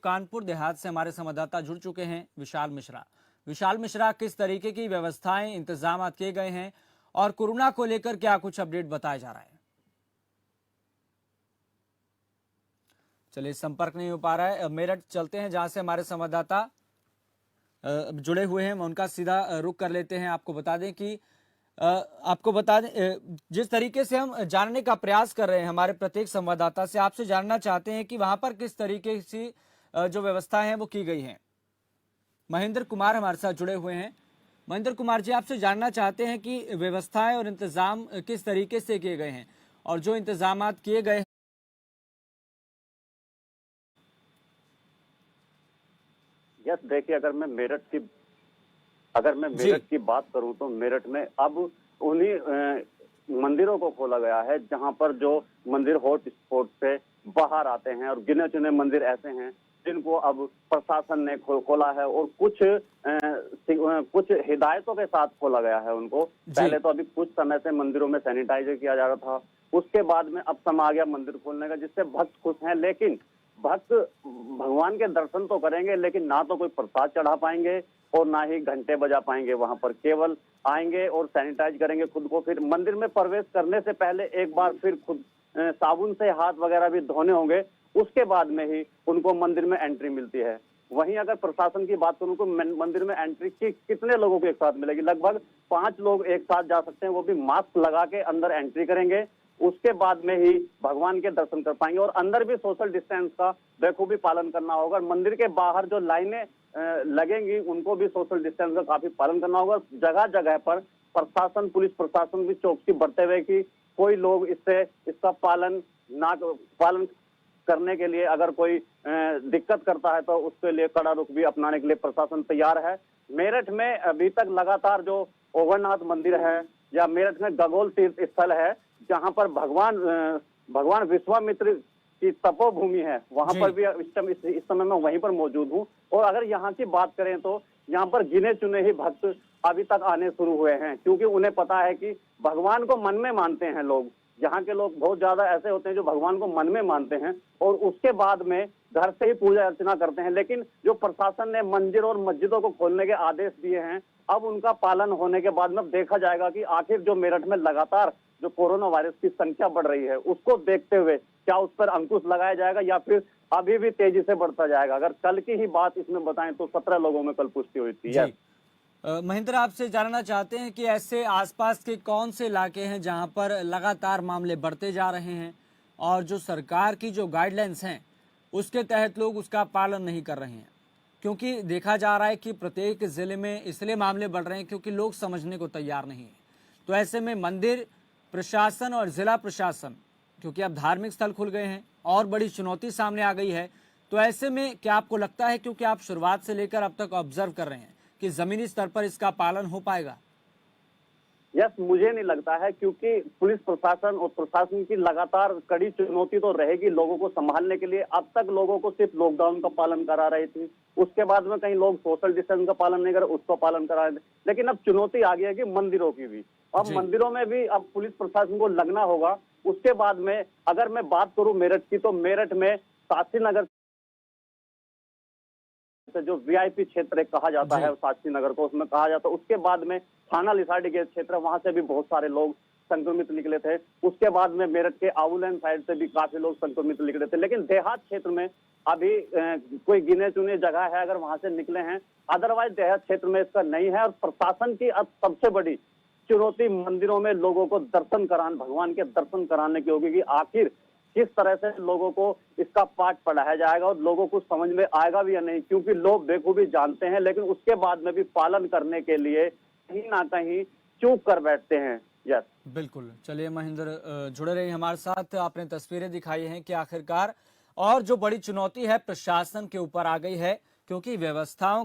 कानपुर देहात से हमारे संवाददाता जुड़ चुके हैं विशाल मिश्रा। विशाल मिश्रा, किस तरीके की व्यवस्थाएं इंतजाम किए गए हैं और कोरोना को लेकर क्या कुछ अपडेट बताया जा रहा है? चलिए, संपर्क नहीं हो पा रहा है। मेरठ चलते हैं जहां से हमारे संवाददाता जुड़े हुए हैं, मैं उनका सीधा रुख कर लेते हैं। आपको बता दें, जिस तरीके से हम जानने का प्रयास कर रहे हैं हमारे प्रत्येक संवाददाता से, आपसे जानना चाहते हैं कि वहां पर किस तरीके से जो व्यवस्था है वो की गई है। महेंद्र कुमार हमारे साथ जुड़े हुए हैं। महेंद्र कुमार जी, आपसे जानना चाहते हैं कि व्यवस्थाएं और इंतजाम किस तरीके से किए गए हैं और जो इंतजाम किए गए। यस, देखिए, अगर मैं मेरठ की बात करूं तो मेरठ में अब उन्हीं मंदिरों को खोला गया है जहां पर जो मंदिर हॉट स्पॉट से बाहर आते हैं, और गिने चुने मंदिर ऐसे हैं जिनको अब प्रशासन ने खोला है और कुछ हिदायतों के साथ खोला गया है उनको। पहले तो अभी कुछ समय से मंदिरों में सैनिटाइजर किया जा रहा था, उसके बाद में अब समय आ गया मंदिर खोलने का, जिससे भक्त खुश हैं। लेकिन भक्त भगवान के दर्शन तो करेंगे, लेकिन ना तो कोई प्रसाद चढ़ा पाएंगे और ना ही घंटे बजा पाएंगे। वहां पर केवल आएंगे और सैनिटाइज करेंगे खुद को। फिर मंदिर में प्रवेश करने से पहले एक बार फिर खुद साबुन से हाथ वगैरह भी धोने होंगे, उसके बाद में ही उनको मंदिर में एंट्री मिलती है। वहीं अगर प्रशासन की बात करूं तो मंदिर में एंट्री कितने लोगों को एक साथ मिलेगी? लगभग 5 लोग एक साथ जा सकते हैं, वो भी मास्क लगा के अंदर एंट्री करेंगे। उसके बाद में ही भगवान के दर्शन कर पाएंगे, और अंदर भी सोशल डिस्टेंस का बेखूबी पालन करना होगा। मंदिर के बाहर जो लाइनें लगेंगी उनको भी सोशल डिस्टेंस का काफी पालन करना होगा। जगह जगह पर प्रशासन, पुलिस प्रशासन भी चौकसी बरते हुए कि कोई लोग इसका पालन करने के लिए अगर कोई दिक्कत करता है तो उसके लिए कड़ा रुख भी अपनाने के लिए प्रशासन तैयार है। मेरठ में अभी तक लगातार जो ओवरनाथ मंदिर है या मेरठ में गगोल तीर्थ स्थल है, जहां पर भगवान विश्वामित्र की तपोभूमि है, वहां पर भी इस समय मैं वहीं पर मौजूद हूं। और अगर यहाँ की बात करें तो यहाँ पर गिने चुने ही भक्त अभी तक आने शुरू हुए हैं, क्योंकि उन्हें पता है कि भगवान को मन में मानते हैं लोग। यहाँ के लोग बहुत ज्यादा ऐसे होते हैं जो भगवान को मन में मानते हैं और उसके बाद में घर से ही पूजा अर्चना करते हैं। लेकिन जो प्रशासन ने मंदिर और मस्जिदों को खोलने के आदेश दिए हैं, अब उनका पालन होने के बाद में देखा जाएगा कि आखिर जो मेरठ में लगातार जो कोरोना वायरस की संख्या बढ़ रही है, उसको देखते हुए क्या उस पर अंकुश लगाया जाएगा या फिर अभी भी तेजी से बढ़ता जाएगा। अगर कल की ही बात इसमें बताएं तो 17 लोगों में कल पुष्टि हुई थी। महेंद्र, आपसे जानना चाहते हैं कि ऐसे आसपास के कौन से इलाके हैं जहां पर लगातार मामले बढ़ते जा रहे हैं और जो सरकार की जो गाइडलाइंस हैं उसके तहत लोग उसका पालन नहीं कर रहे हैं? क्योंकि देखा जा रहा है कि प्रत्येक जिले में इसलिए मामले बढ़ रहे हैं क्योंकि लोग समझने को तैयार नहीं है। तो ऐसे में मंदिर प्रशासन और जिला प्रशासन, क्योंकि अब धार्मिक स्थल खुल गए हैं और बड़ी चुनौती सामने आ गई है, तो ऐसे में क्या आपको लगता है, क्योंकि आप शुरुआत से लेकर अब तक ऑब्जर्व कर रहे हैं, कि जमीनी स्तर पर इसका पालन हो पाएगा? यस, मुझे नहीं लगता है, क्योंकि पुलिस प्रशासन और प्रशासन की लगातार कड़ी चुनौती तो रहेगी लोगों को संभालने के लिए। अब तक लोगों को सिर्फ लॉकडाउन का पालन करा रही थी, उसके बाद में कई लोग सोशल डिस्टेंस का पालन नहीं कर उसको पालन करा रहे थे। लेकिन अब चुनौती आ गई है कि मंदिरों की भी, अब मंदिरों में भी अब पुलिस प्रशासन को लगना होगा। उसके बाद में अगर मैं बात करूं मेरठ की, तो मेरठ में साक्षी नगर जो वीआईपी क्षेत्र कहा जाता है साक्षी नगर को, उसमें कहा जाता है। उसके बाद में थाना लिसाड़ी के क्षेत्र, वहां से भी बहुत सारे लोग संक्रमित निकले थे। उसके बाद में मेरठ के आउलैंड साइड से भी काफी लोग संक्रमित निकले थे। लेकिन देहात क्षेत्र में अभी कोई गिने चुने जगह है अगर वहां से निकले हैं, अदरवाइज देहात क्षेत्र में इसका नहीं है। और प्रशासन की अब सबसे बड़ी चुनौती मंदिरों में लोगों को भगवान के दर्शन कराने की होगी कि आखिर किस तरह से लोगों को इसका पाठ पढ़ाया जाएगा और लोगों को समझ में आएगा भी या नहीं, क्योंकि लोग बेखूबी जानते हैं लेकिन उसके बाद में भी पालन करने के लिए कहीं ना कहीं चूक कर बैठते हैं। यस, बिल्कुल। चलिए महेंद्र, जुड़े रहिए हमारे साथ। आपने तस्वीरें दिखाई हैं कि आखिरकार और जो बड़ी चुनौती है प्रशासन के ऊपर आ गई है, क्योंकि व्यवस्थाओं